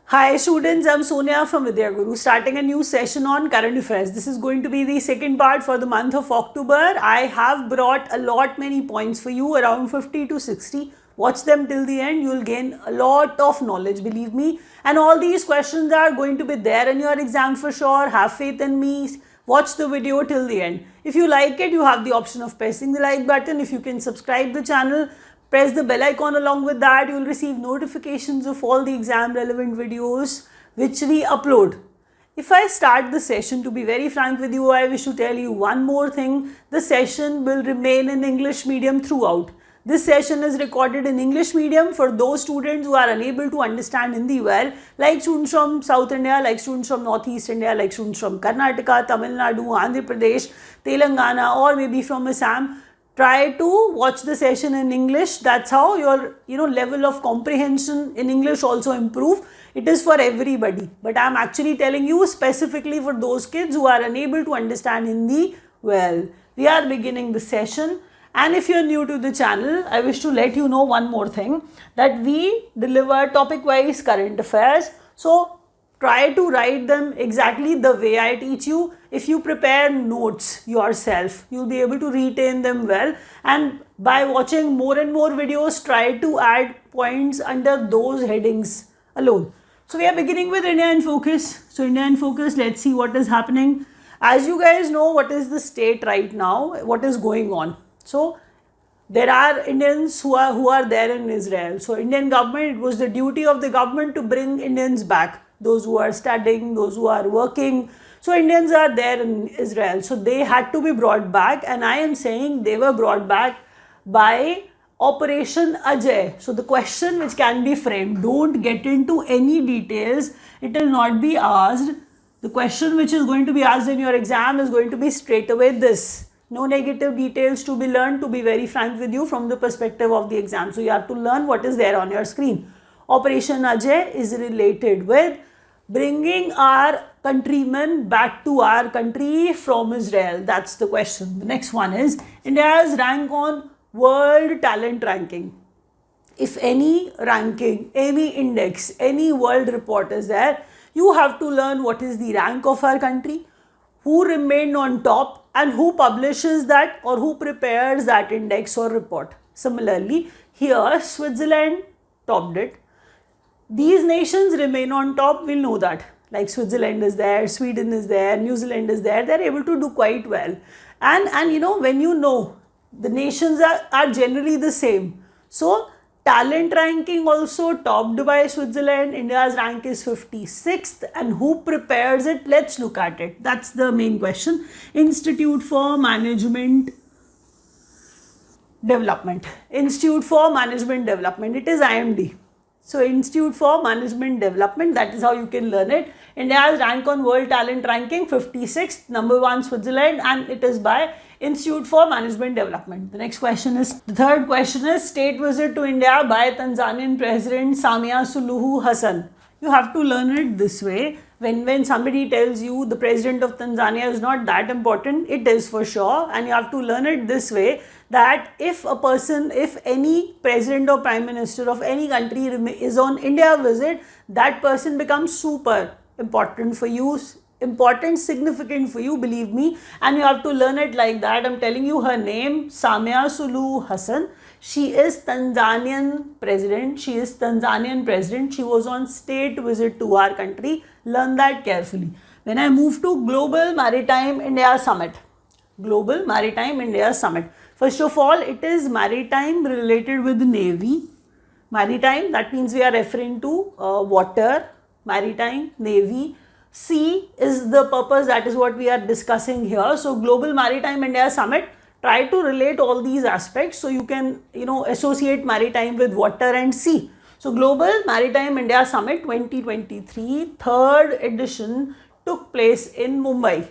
Hi students, I'm Sonia from Vidyaguru, starting a new session on current affairs. This is going to be the second part for the month of October. I have brought many points for you, around 50 to 60. Watch them till the end, you'll gain a lot of knowledge, believe me. And all these questions are going to be there in your exam for sure. Have faith in me. Watch the video till the end. If you like it, you have the option of pressing the like button. If you can subscribe the channel, press the bell icon. Along with that, you will receive notifications of all the exam relevant videos which we upload. If I start the session, to be very frank with you, I wish to tell you one more thing. The session will remain in English medium throughout. This session is recorded in English medium for those students who are unable to understand Hindi well, like students from South India, like students from Northeast India, like students from Karnataka, Tamil Nadu, Andhra Pradesh, Telangana, or maybe from Assam. Try to watch the session in English. That's how your level of comprehension in English also improve. It is for everybody, but I am actually telling you specifically for those kids who are unable to understand Hindi well. We are beginning the session, and if you are new to the channel, I wish to let you know one more thing, that we deliver topic wise current affairs. So try to write them exactly the way I teach you. If you prepare notes yourself, you'll be able to retain them well, and by watching more and more videos, try to add points under those headings alone. So we are beginning with India in Focus. So India in Focus, let's see what is happening. As you guys know, what is the state right now, what is going on. So there are Indians who are there in Israel. So Indian government, it was the duty of the government to bring Indians back. Those who are studying, those who are working. So Indians are there in Israel. So they had to be brought back, and I am saying they were brought back by Operation Ajay. So the question which can be framed, don't get into any details. It will not be asked. The question which is going to be asked in your exam is going to be straight away this. No negative details to be learned, to be very frank with you, from the perspective of the exam. So you have to learn what is there on your screen. Operation Ajay is related with bringing our countrymen back to our country from Israel. That's the question. The next one is India's rank on World Talent Ranking. If any ranking, any index, any world report is there, you have to learn what is the rank of our country, who remained on top, and who publishes that or who prepares that index or report. Similarly, here Switzerland topped it. These nations remain on top, we'll know that. Like Switzerland is there, Sweden is there, New Zealand is there, they're able to do quite well. And you know, when you know, the nations are generally the same. So talent ranking also topped by Switzerland. India's rank is 56th, and who prepares it? Let's look at it. That's the main question. Institute for Management Development. Institute for Management Development. It is IMD. So Institute for Management Development, that is how you can learn it. India's rank on World Talent Ranking, 56th, number 1 Switzerland, and it is by Institute for Management Development. The third question is state visit to India by Tanzanian President Samia Suluhu Hassan. You have to learn it this way. When somebody tells you the president of Tanzania is not that important, it is for sure, and you have to learn it this way, that if any president or prime minister of any country is on India visit, that person becomes super important for you, significant for you, believe me, and you have to learn it like that. I'm telling you her name, Samia Suluhu Hassan. She is Tanzanian president. She was on state visit to our country. Learn that carefully. When I move to Global Maritime India Summit. First of all, it is maritime related with Navy. Maritime, that means we are referring to water, maritime, Navy. Sea is the purpose, that is what we are discussing here. So Global Maritime India Summit, try to relate all these aspects so you can associate maritime with water and sea. So Global Maritime India Summit 2023, third edition, took place in Mumbai.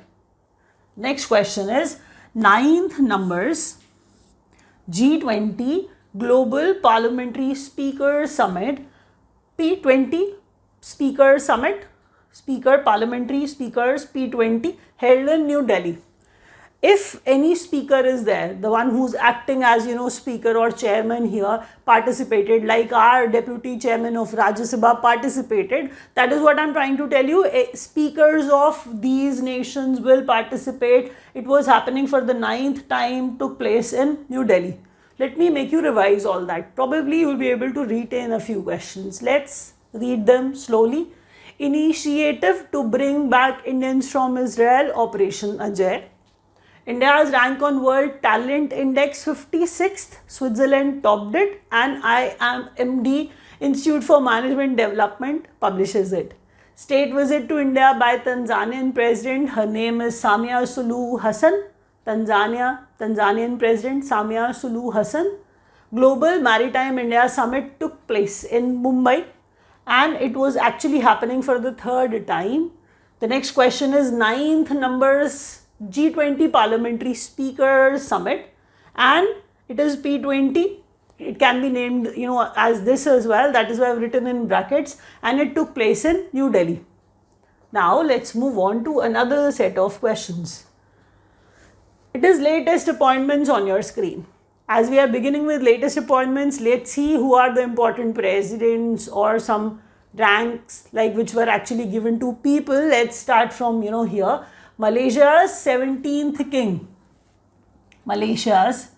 Next question is 9th numbers G20 Global Parliamentary Speaker Summit, P20 Speaker Summit, Parliamentary Speakers P20, held in New Delhi. if any speaker is there, the one who's acting as, speaker or chairman here participated, like our deputy chairman of Rajya Sabha participated, that is what I'm trying to tell you. Speakers of these nations will participate. It was happening for the 9th time, took place in New Delhi. Let me make you revise all that. Probably you will be able to retain a few questions. Let's read them slowly. Initiative to bring back Indians from Israel, Operation Ajay. India's rank on World Talent Index 56th, Switzerland topped it, and IMD, Institute for Management Development, publishes it. State visit to India by Tanzanian President, her name is Samia Suluhu Hassan. Tanzanian President Samia Suluhu Hassan. Global Maritime India Summit took place in Mumbai, and it was actually happening for the 3rd time. The next question is 9th numbers G20 Parliamentary Speakers Summit, and it is P20. It can be named, as this as well. That is why I've written in brackets, and it took place in New Delhi. Now let's move on to another set of questions. It is latest appointments on your screen. As we are beginning with latest appointments, let's see who are the important presidents or some ranks like which were actually given to people. Let's start from, here. Malaysia's 17th king. Malaysia's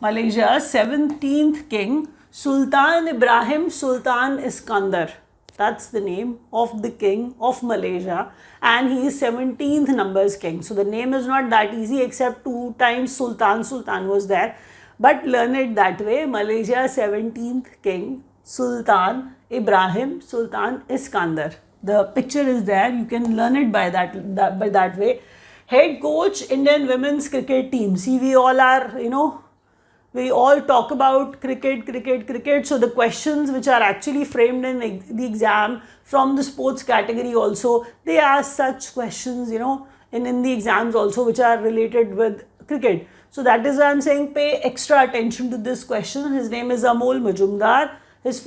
17th king, Sultan Ibrahim Sultan Iskandar. That's the name of the king of Malaysia, and he is 17th numbers king. So the name is not that easy, except 2 times Sultan was there, but learn it that way. Malaysia's 17th king, Sultan Ibrahim Sultan Iskandar. The picture is there. You can learn it by that way. Head coach Indian women's cricket team. See, we all are, we all talk about cricket. So the questions which are actually framed in the exam from the sports category also, they ask such questions, in the exams also, which are related with cricket. So that is why I'm saying pay extra attention to this question. His name is Amol Majumdar. His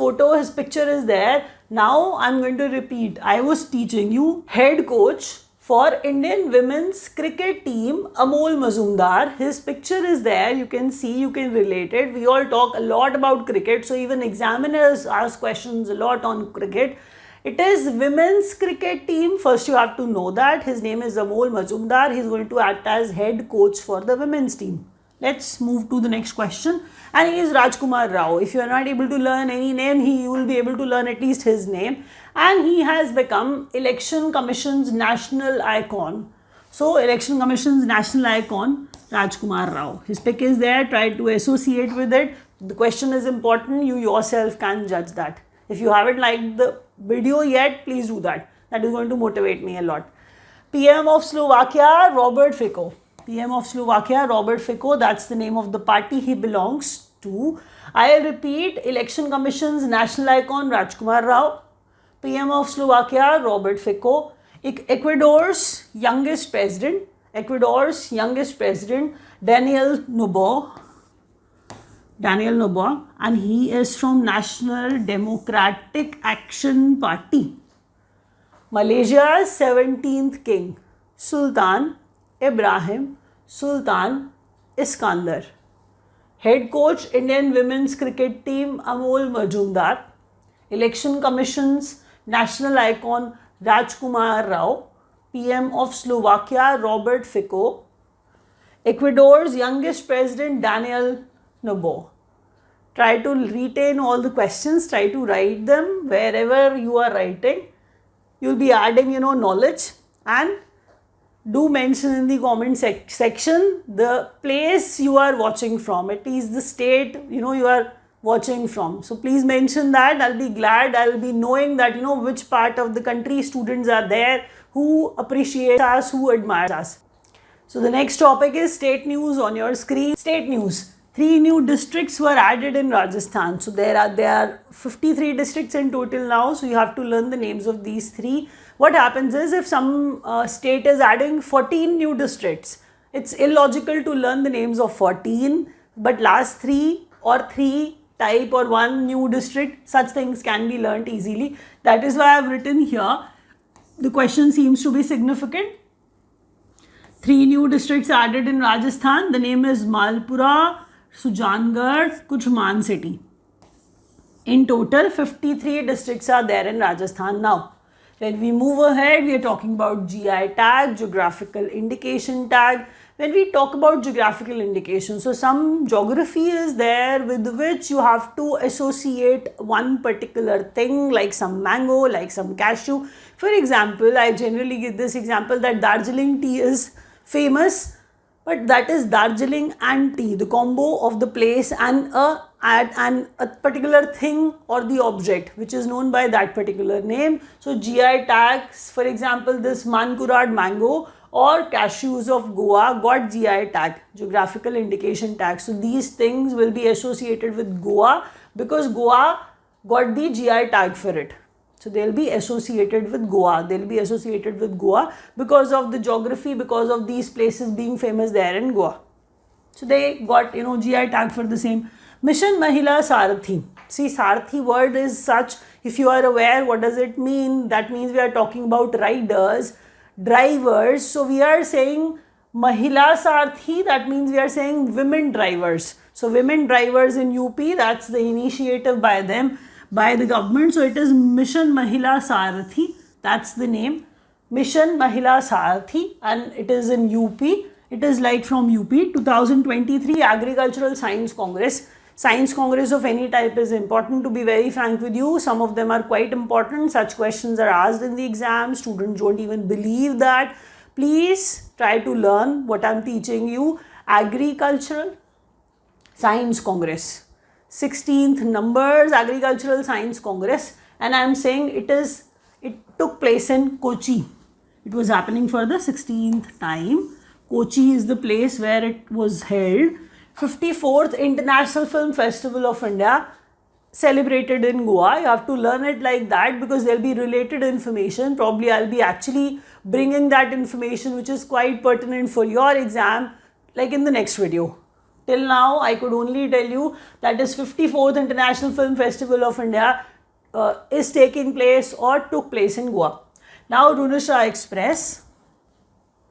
picture is there. Now I'm going to repeat. I was teaching you head coach for Indian women's cricket team, Amol Majumdar. His picture is there. You can see, you can relate it. We all talk a lot about cricket. So even examiners ask questions a lot on cricket. It is women's cricket team. First you have to know that. His name is Amol Majumdar. He is going to act as head coach for the women's team. Let's move to the next question. And he is Rajkumar Rao. If you are not able to learn any name, you will be able to learn at least his name. And he has become Election Commission's national icon. So, Election Commission's national icon, Rajkumar Rao. His pic is there. Try to associate with it. The question is important. You yourself can judge that. If you haven't liked the video yet, please do that. That is going to motivate me a lot. PM of Slovakia, Robert Fico. PM of Slovakia, Robert Fico, that's the name of the party he belongs to. I'll repeat, Election Commission's national icon, Rajkumar Rao. PM of Slovakia, Robert Fico. Ecuador's youngest president, Daniel Noboa, and he is from National Democratic Action Party. Malaysia's 17th king, Sultan Ibrahim Sultan Iskandar. Head coach Indian women's cricket team, Amol Majumdar. Election Commission's national icon, Rajkumar Rao. PM of Slovakia, Robert Fico. Ecuador's youngest president, Daniel Noboa. Try to retain all the questions, try to write them wherever you are writing. You'll be adding, knowledge, and do mention in the comment section the place you are watching from, at least the state you are watching from. So please mention that. I'll be glad. I'll be knowing that which part of the country students are there, who appreciate us, who admire us. So the next topic is state news on your screen. State news. 3 new districts were added in Rajasthan. So there are 53 districts in total now. So you have to learn the names of these 3. What happens is, if some state is adding 14 new districts, it's illogical to learn the names of 14, but last 3 or 3 type or 1 new district, such things can be learnt easily. That is why I have written here. The question seems to be significant. 3 new districts added in Rajasthan. The name is Malpura, Sujangarh, Kuchman city. In total, 53 districts are there in Rajasthan now. When we move ahead, we are talking about GI tag, geographical indication tag. When we talk about geographical indication, so some geography is there with which you have to associate one particular thing, like some mango, like some cashew. For example, I generally give this example that Darjeeling tea is famous, but that is Darjeeling and tea, the combo of the place and a particular thing or the object which is known by that particular name. So GI tags, for example, this Mankurad mango or cashews of Goa got GI tag, geographical indication tag. So these things will be associated with Goa because Goa got the GI tag for it. So they'll be associated with Goa. They'll be associated with Goa because of the geography, because of these places being famous there in Goa. So they got, GI tag for the same. Mission Mahila Sarathi. See, Sarathi word is such, if you are aware, what does it mean? That means we are talking about riders, drivers. So we are saying Mahila Sarathi, that means we are saying women drivers. So women drivers in UP, that's the initiative by them, by the government. So it is Mission Mahila Sarathi, that's the name. Mission Mahila Sarathi, and it is in UP. It is like from UP. 2023 Agricultural Science Congress. Science Congress of any type is important, to be very frank with you. Some of them are quite important. Such questions are asked in the exam. Students don't even believe that. Please try to learn what I'm teaching you. Agricultural Science Congress. 16th numbers, Agricultural Science Congress. And I'm saying it took place in Kochi. It was happening for the 16th time. Kochi is the place where it was held. 54th International Film Festival of India, celebrated in Goa. You have to learn it like that because there will be related information. Probably I'll be actually bringing that information which is quite pertinent for your exam, like in the next video. Till now, I could only tell you that is 54th International Film Festival of India is taking place or took place in Goa. Now, Runasha Express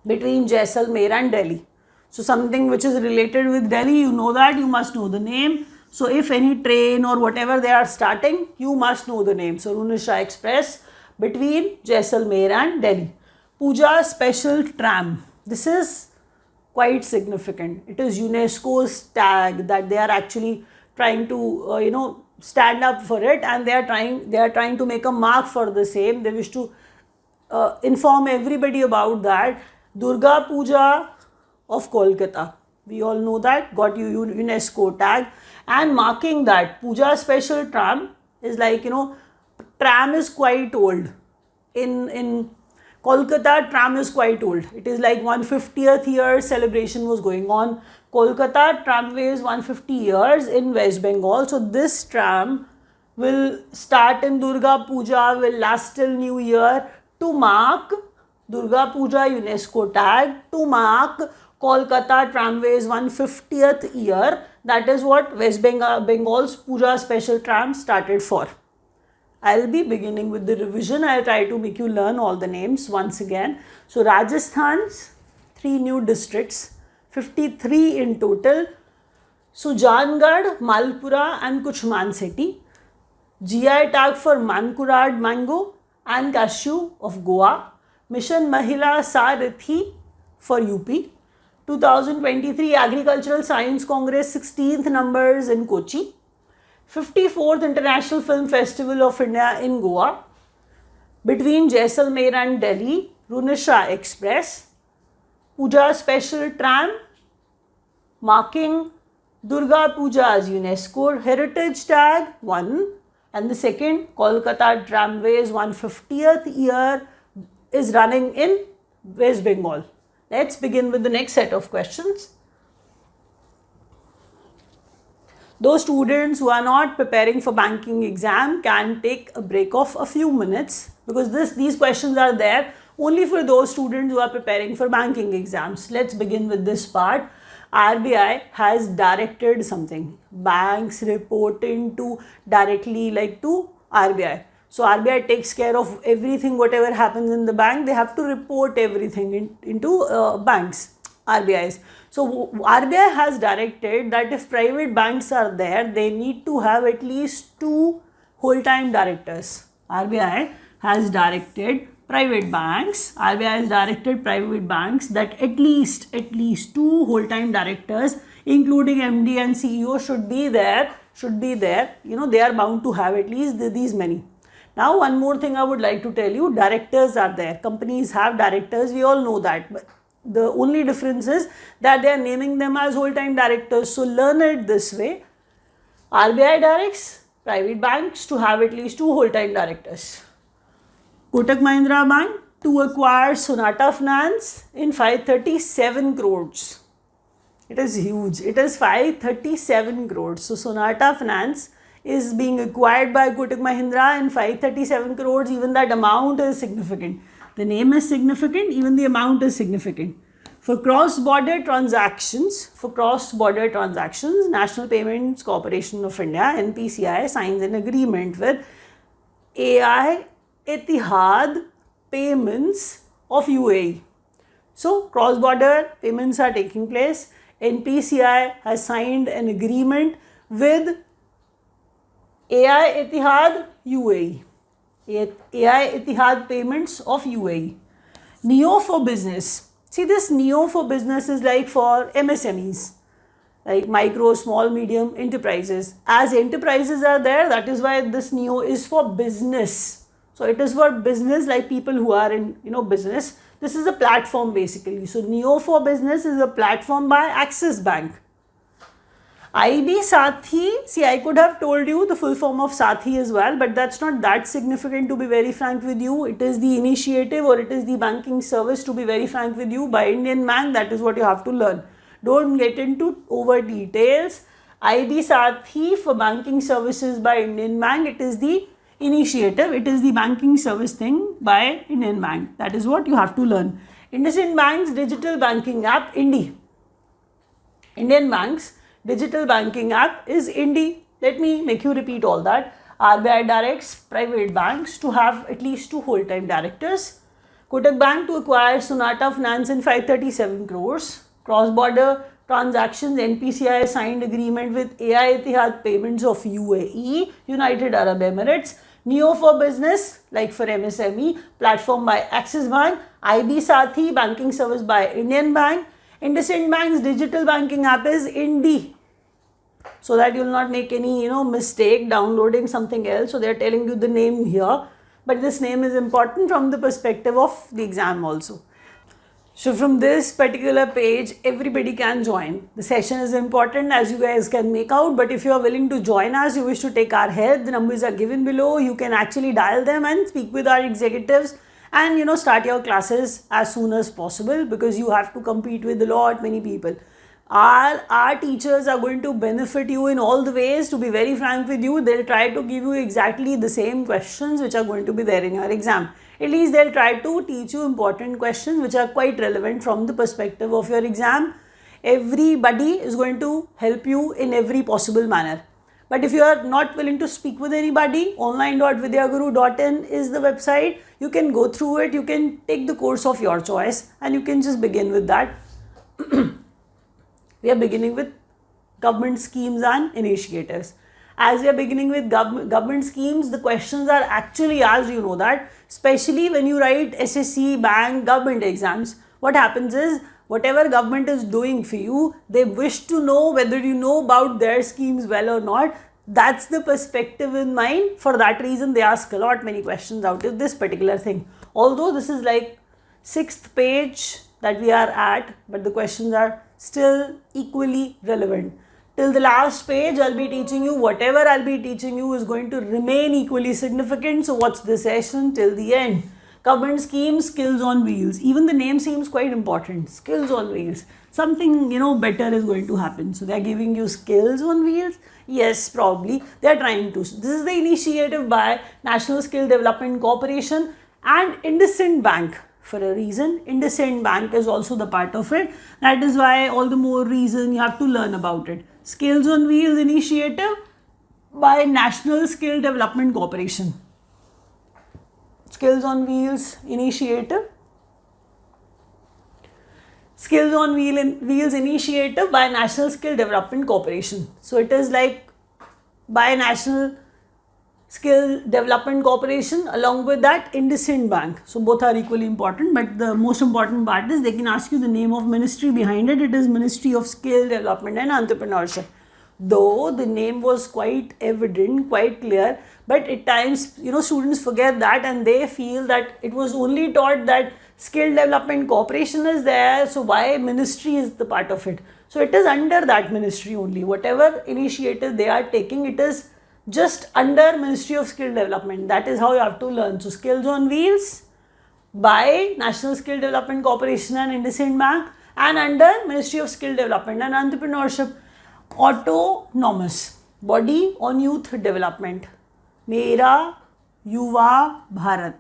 between Jaisalmer and Delhi. So something which is related with Delhi, you know that, you must know the name. So if any train or whatever they are starting, you must know the name. So Runasha Express between Jaisalmer and Delhi. Puja Special Tram. This is quite significant. It is UNESCO's tag that they are actually trying to, stand up for it, and they are trying to make a mark for the same. They wish to inform everybody about that. Durga Puja of Kolkata. We all know that, got UNESCO tag, and marking that Puja Special Tram is like, tram is quite old. In Kolkata, tram is quite old. It is like 150th year celebration was going on. Kolkata tramway is 150 years in West Bengal. So this tram will start in Durga Puja, will last till New Year to mark Durga Puja UNESCO tag, to mark Kolkata tramway's 150th year. That is what West Bengal's Puja Special Tram started for. I'll be beginning with the revision. I'll try to make you learn all the names once again. So Rajasthan's 3 new districts, 53 in total. Sujangarh, Malpura and Kuchman city. GI tag for Mankurad mango and cashew of Goa. Mission Mahila Sarathi for UP. 2023 Agricultural Science Congress, 16th numbers in Kochi. 54th International Film Festival of India in Goa. Between Jaisalmer and Delhi, Runasha Express. Puja Special Tram, marking Durga Puja's UNESCO Heritage Tag 1, and the second, Kolkata Tramway's 150th year is running in West Bengal. Let's begin with the next set of questions. Those students who are not preparing for banking exam can take a break of a few minutes, because these questions are there only for those students who are preparing for banking exams. Let's begin with this part. RBI has directed something. Banks reporting to directly to RBI. So RBI takes care of everything, whatever happens in the bank, they have to report everything into banks, RBIs. So RBI has directed that if private banks are there, they need to have at least 2 whole-time directors. RBI has directed private banks that at least 2 whole-time directors, including MD and CEO, should be there. They are bound to have at least these many. Now, one more thing I would like to tell you, directors are there. Companies have directors, we all know that. But the only difference is that they are naming them as whole-time directors. So learn it this way. RBI directs private banks to have at least 2 whole-time directors. Kotak Mahindra Bank to acquire Sonata Finance in 537 crores. It is huge. It is 537 crores. So Sonata Finance is being acquired by Kotak Mahindra in 537 crores. Even that amount is significant. The name is significant, even the amount is significant. For cross-border transactions, National Payments Corporation of India, NPCI, signs an agreement with IBPS Payments of UAE. So cross-border payments are taking place. NPCI has signed an agreement with IBPS UAE. IBPS Payments of UAE. Neo for business. See, this Neo for business is like for MSMEs, like micro, small, medium enterprises. As enterprises are there, that is why this Neo is for business. So it is for business, like people who are in business. This is a platform basically. So Neo for business is a platform by Axis Bank. IB Sathi, see, I could have told you the full form of Sathi as well, but that's not that significant, to be very frank with you. It is the initiative, or it is the banking service, to be very frank with you, by Indian Bank. That is what you have to learn. Don't get into over details. IB Sathi for banking services by Indian Bank. It is the initiative. It is the banking service thing by Indian Bank. That is what you have to learn. IndusInd Bank's digital banking app, Indi. Indian Bank's digital banking app is Indi. Let me make you repeat all that. RBI directs private banks to have at least 2 whole-time directors. Kotak Bank to acquire Sonata Finance in 537 crores. Cross-border transactions, NPCI signed agreement with IBPS Payments of UAE, United Arab Emirates. Neo for business, like for MSME, platform by Axis Bank. IB Sathi, banking service by Indian Bank. IndusInd Bank's digital banking app is Indi. So that you will not make any mistake downloading something else. So they are telling you the name here, but this name is important from the perspective of the exam also. So from this particular page, everybody can join. The session is important, as you guys can make out, but if you are willing to join us, you wish to take our help, the numbers are given below. You can actually dial them and speak with our executives and start your classes as soon as possible, because you have to compete with many people. Our teachers are going to benefit you in all the ways. To be very frank with you, they'll try to give you exactly the same questions which are going to be there in your exam. At least they'll try to teach you important questions which are quite relevant from the perspective of your exam. Everybody is going to help you in every possible manner. But if you are not willing to speak with anybody, online.vidyaguru.in is the website. You can go through it, you can take the course of your choice, and you can just begin with that. We are beginning with government schemes and initiatives. As we are beginning with government schemes, the questions are actually asked, that, especially when you write SSC, bank, government exams. What happens is, whatever government is doing for you, they wish to know whether you know about their schemes well or not. That's the perspective in mind. For that reason, they ask many questions out of this particular thing. Although this is like 6th page that we are at, but the questions are still equally relevant. Till the last page, I'll be teaching you, whatever I'll be teaching you is going to remain equally significant. So watch the session till the end. Government schemes, skills on wheels. Even the name seems quite important. Skills on wheels. Something, better is going to happen. So they are giving you skills on wheels. Yes, probably. They are trying to. This is the initiative by National Skill Development Corporation and IndusInd Bank. For a reason, IndusInd Bank is also the part of it. That is why all the more reason you have to learn about it. Skills on Wheels initiative by National Skill Development Corporation. Skills on Wheels initiative. Skills on Wheels initiative by National Skill Development Corporation. So it is like by National Skill Development Corporation, along with that IndusInd Bank. So both are equally important, but the most important part is they can ask you the name of ministry behind it. It is Ministry of Skill Development and Entrepreneurship. Though the name was quite evident, quite clear, but at times, students forget that and they feel that it was only taught that Skill Development Corporation is there, so why ministry is the part of it. So it is under that ministry only. Whatever initiative they are taking, it is just under Ministry of Skill Development. That is how you have to learn. So Skills on Wheels by National Skill Development Corporation and IndusInd Bank, and under Ministry of Skill Development and Entrepreneurship. Autonomous Body on Youth Development. Mera Yuva Bharat.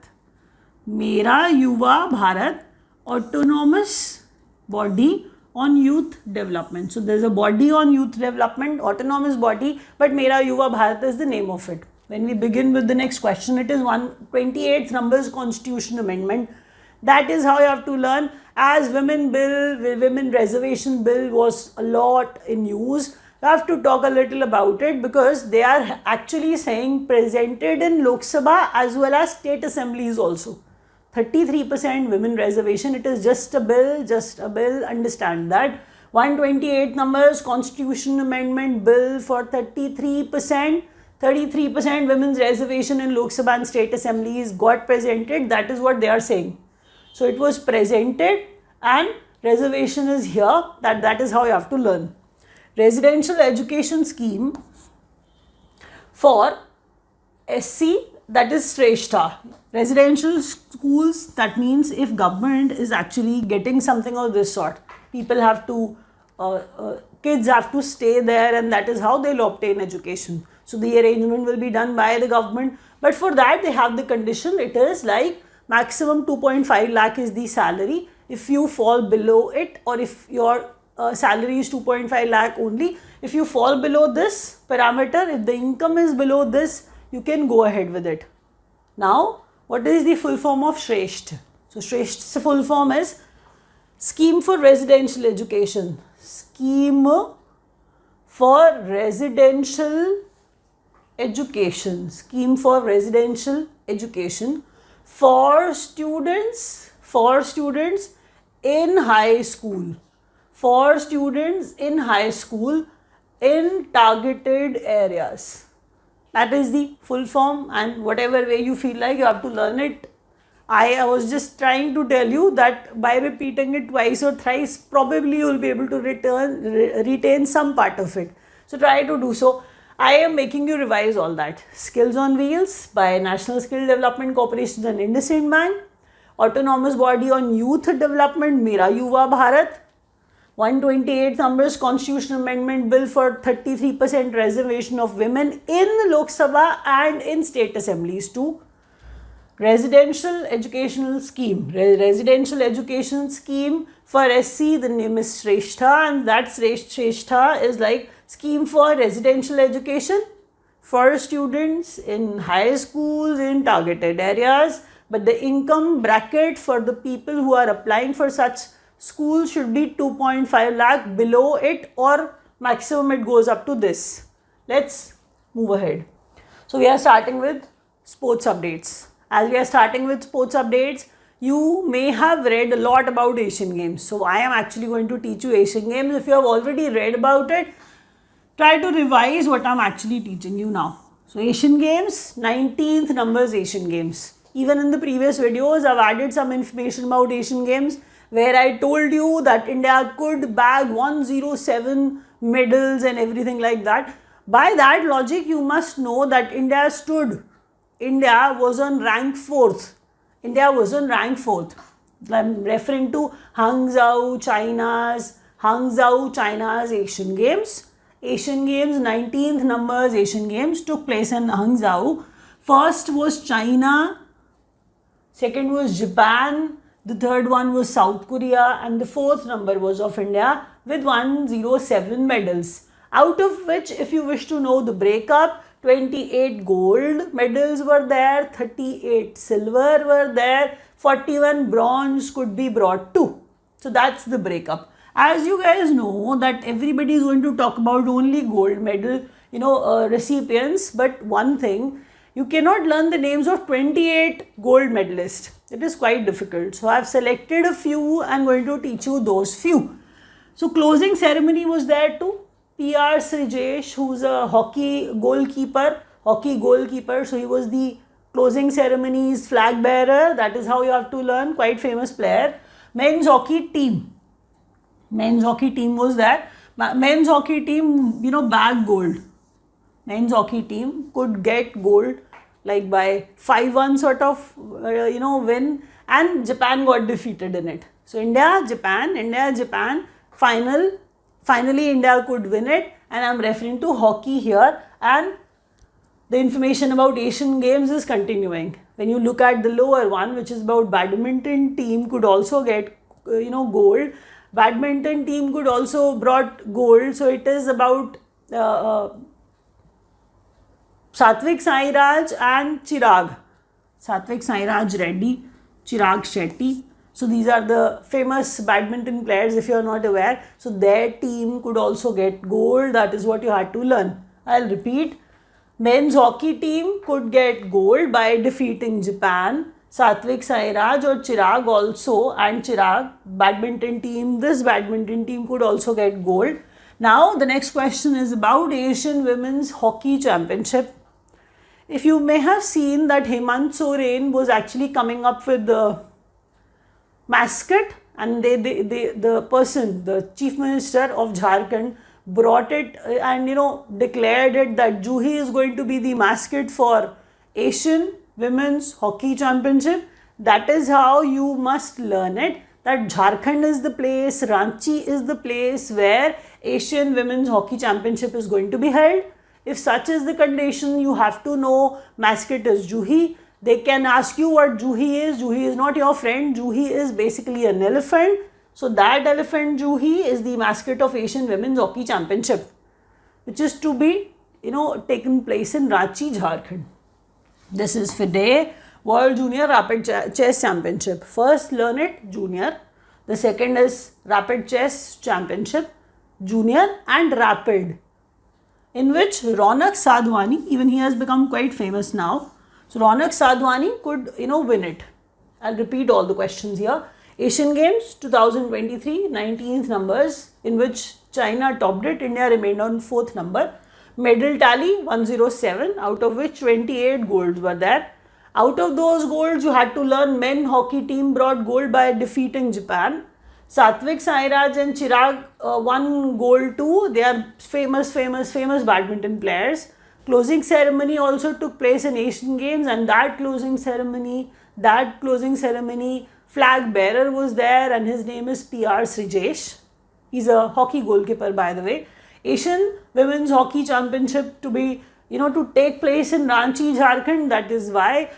Mera Yuva Bharat. Autonomous Body on Youth Development. So there is a body on youth development, autonomous body, but Mera Yuva Bharat is the name of it. When we begin with the next question, it is 128th numbers Constitution Amendment. That is how you have to learn. As Women Reservation Bill was a lot in use, you have to talk a little about it because they are actually saying presented in Lok Sabha as well as state assemblies also. 33% women reservation, it is just a bill, understand that. 128 numbers Constitution Amendment Bill for 33% women's reservation in Lok Sabha and state assemblies got presented. That is what they are saying. So it was presented and reservation is here. That is how you have to learn. Residential education scheme for SC, that is Shrestha. Residential schools, that means if government is actually getting something of this sort, people have to, kids have to stay there, and that is how they will obtain education. So the arrangement will be done by the government, but for that they have the condition. It is like maximum 2.5 lakh is the salary. If you fall below it, or if your salary is 2.5 lakh only, if you fall below this parameter, if the income is below this, you can go ahead with it. Now, what is the full form of Shresth? So Shrestha's full form is Scheme for Residential Education. Scheme for Residential Education. Scheme for Residential Education for students in high school. For students in high school in targeted areas. That is the full form, and whatever way you feel like you have to learn it. I was just trying to tell you that by repeating it twice or thrice, probably you will be able to retain some part of it. So try to do so. I am making you revise all that. Skills on Wheels by National Skill Development Corporation and IndusInd Bank. Autonomous Body on Youth Development, Mera Yuva Bharat. 128 numbers Constitution Amendment Bill for 33% reservation of women in Lok Sabha and in state assemblies too. Residential Educational Scheme. Residential Education Scheme for SC, the name is Shrestha, and that Shrestha is like scheme for residential education for students in high schools in targeted areas, but the income bracket for the people who are applying for such school should be 2.5 lakh, below it or maximum it goes up to this. Let's move ahead. So we are starting with sports updates. As we are starting with sports updates, you may have read a lot about Asian Games. So I am actually going to teach you Asian Games. If you have already read about it, try to revise what I am actually teaching you now. So Asian Games, 19th numbers Asian Games. Even in the previous videos, I have added some information about Asian Games, where I told you that India could bag 107 medals and everything like that. By that logic, you must know that India was on rank 4th. India was on rank 4th. I'm referring to Hangzhou, China's Asian Games. Asian Games, 19th numbers Asian Games took place in Hangzhou. First was China, second was Japan, the third one was South Korea, and the fourth number was of India with 107 medals. Out of which, if you wish to know the breakup, 28 gold medals were there, 38 silver were there, 41 bronze could be brought too. So that's the breakup. As you guys know that everybody is going to talk about only gold medal, recipients, but one thing, you cannot learn the names of 28 gold medalists. It is quite difficult. So I have selected a few and going to teach you those few. So closing ceremony was there too. PR Srijesh, who's a hockey goalkeeper. So he was the closing ceremony's flag bearer. That is how you have to learn. Quite famous player. Men's hockey team was there. Men's hockey team, bagged gold. Men's hockey team could get gold like by 5-1 sort of, win, and Japan got defeated in it. So India, Japan, finally India could win it, and I'm referring to hockey here, and the information about Asian Games is continuing. When you look at the lower one, which is about badminton team could also get, gold. Badminton team could also brought gold. So it is about Satvik Sairaj and Chirag. Satvik Sairaj Reddy, Chirag Shetty. So these are the famous badminton players if you are not aware. So their team could also get gold. That is what you had to learn. I'll repeat. Men's hockey team could get gold by defeating Japan. Satvik Sairaj or Chirag also, and Chirag, this badminton team could also get gold. Now the next question is about Asian Women's Hockey Championship. If you may have seen that Hemant Soren was actually coming up with the mascot, and the Chief Minister of Jharkhand brought it and declared it that Juhi is going to be the mascot for Asian Women's Hockey Championship. That is how you must learn it, that Jharkhand is the place, Ranchi is the place where Asian Women's Hockey Championship is going to be held. If such is the condition, you have to know mascot is Juhi. They can ask you what Juhi is. Juhi is not your friend. Juhi is basically an elephant. So that elephant Juhi is the mascot of Asian Women's Hockey Championship, which is to be, taken place in Ranchi, Jharkhand. This is FIDE World Junior Rapid Chess Championship. First learn it, junior. The second is Rapid Chess Championship, junior and rapid, in which Ronak Sadhwani, even he has become quite famous now. So Ronak Sadhwani could, win it. I'll repeat all the questions here. Asian Games 2023, 19th numbers, in which China topped it. India remained on 4th number. Medal tally 107, out of which 28 golds were there. Out of those golds, you had to learn men hockey team brought gold by defeating Japan. Satvik Sairaj and Chirag won gold too. They are famous badminton players. Closing ceremony also took place in Asian Games, and that closing ceremony, flag bearer was there, and his name is PR Srijesh. He's a hockey goalkeeper, by the way. Asian Women's Hockey Championship to be, to take place in Ranchi, Jharkhand. That is why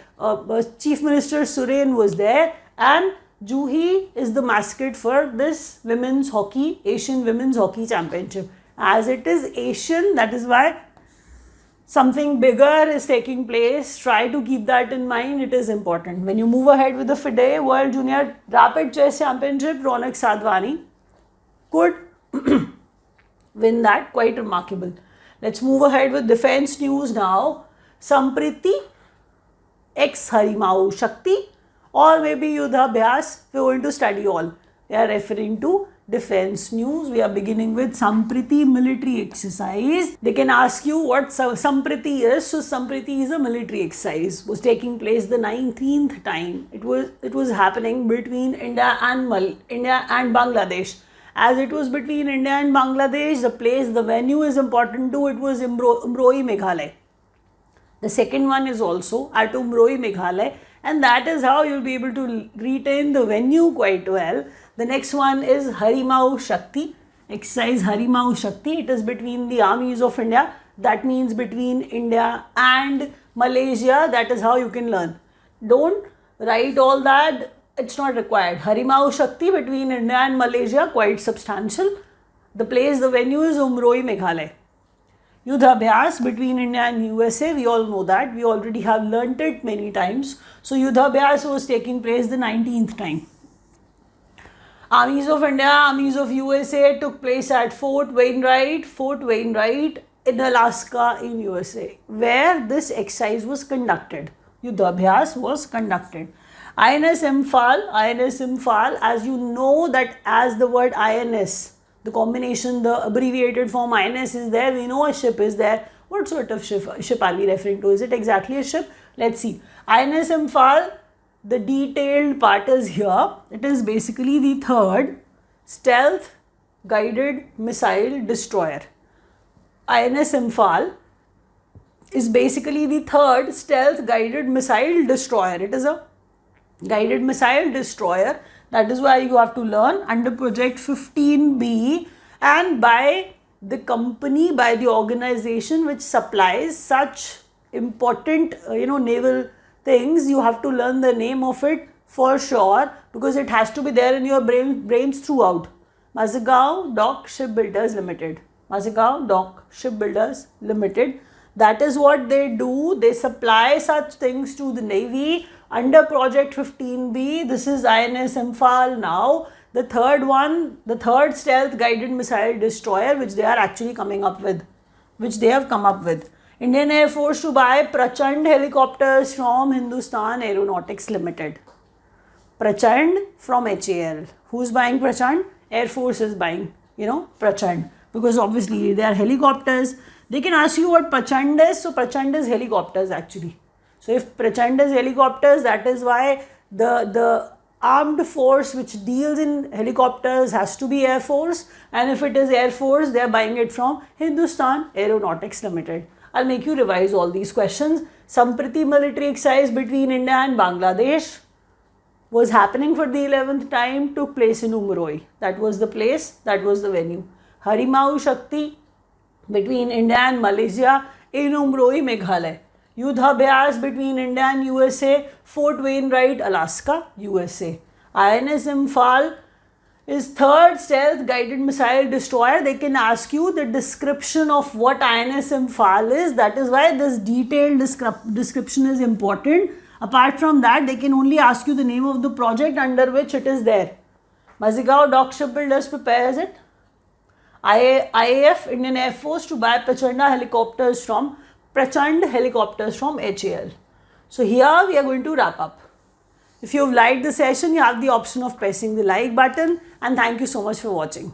Chief Minister Soren was there, and Juhi is the mascot for this Asian Women's Hockey Championship. As it is Asian, that is why something bigger is taking place. Try to keep that in mind. It is important. When you move ahead with the FIDE World Junior Rapid Chess Championship, Ronak Sadhwani could win that. Quite remarkable. Let's move ahead with defense news now. Sampriti, ex Harimau Shakti, or maybe Yudhabhyas, we are going to study all. They are referring to defense news. We are beginning with Sampriti military exercise. They can ask you what Sampriti is. So Sampriti is a military exercise. It was taking place the 19th time. It was happening between India and Bangladesh. As it was between India and Bangladesh, the venue is important too. It was Umroi, Meghalaya. The second one is also at Umroi, Meghalaya, and that is how you'll be able to retain the venue quite well. The next one is Harimau Shakti, exercise Harimau Shakti. It is between the armies of India. That means between India and Malaysia. That is how you can learn. Don't write all that. It's not required. Harimau Shakti between India and Malaysia, quite substantial. The venue is Umroi, Meghalaya. Yudhabhyas between India and USA, we all know that. We already have learnt it many times. So Yudhabhyas was taking place the 19th time. Armies of India, armies of USA took place at Fort Wainwright in Alaska in USA, where this exercise was conducted. Yudhabhyas was conducted. INS Imphal, as you know that as the word INS, the combination, the abbreviated form INS is there, we know a ship is there. What sort of ship are we referring to? Is it exactly a ship? Let's see. INS Imphal, the detailed part is here. It is basically the third stealth guided missile destroyer. INS Imphal is basically the third stealth guided missile destroyer. It is a guided missile destroyer. That is why you have to learn under Project 15B, and by the company, by the organization which supplies such important naval things, you have to learn the name of it for sure, because it has to be there in your brains throughout. Mazagon Dock Shipbuilders Limited. Mazagon Dock Shipbuilders Limited. That is what they do. They supply such things to the Navy under Project 15B. This is INS Imphal now. The third one, the third stealth guided missile destroyer, which they are actually coming up with, which they have come up with. Indian Air Force to buy Prachand helicopters from Hindustan Aeronautics Limited. Prachand from HAL. Who's buying Prachand? Air Force is buying, Prachand. Because obviously they are helicopters. They can ask you what Prachand is. So Prachand is helicopters actually. So if Prachand is helicopters, that is why the armed force which deals in helicopters has to be Air Force. And if it is Air Force, they are buying it from Hindustan Aeronautics Limited. I'll make you revise all these questions. Sampriti military exercise between India and Bangladesh was happening for the 11th time, took place in Umroi. That was the place, that was the venue. Harimau Shakti between India and Malaysia in Umroi, Meghalaya. Yudhabhyas between India and USA, Fort Wainwright, Alaska, USA. INS Imphal is third stealth guided missile destroyer. They can ask you the description of what INS Imphal is. That is why this detailed description is important. Apart from that, they can only ask you the name of the project under which it is there. Mazagon Dock Shipbuilders prepares it. IAF, Indian Air Force, to buy Prachand helicopters from HAL. So here we are going to wrap up. If you have liked the session, you have the option of pressing the like button, and thank you so much for watching.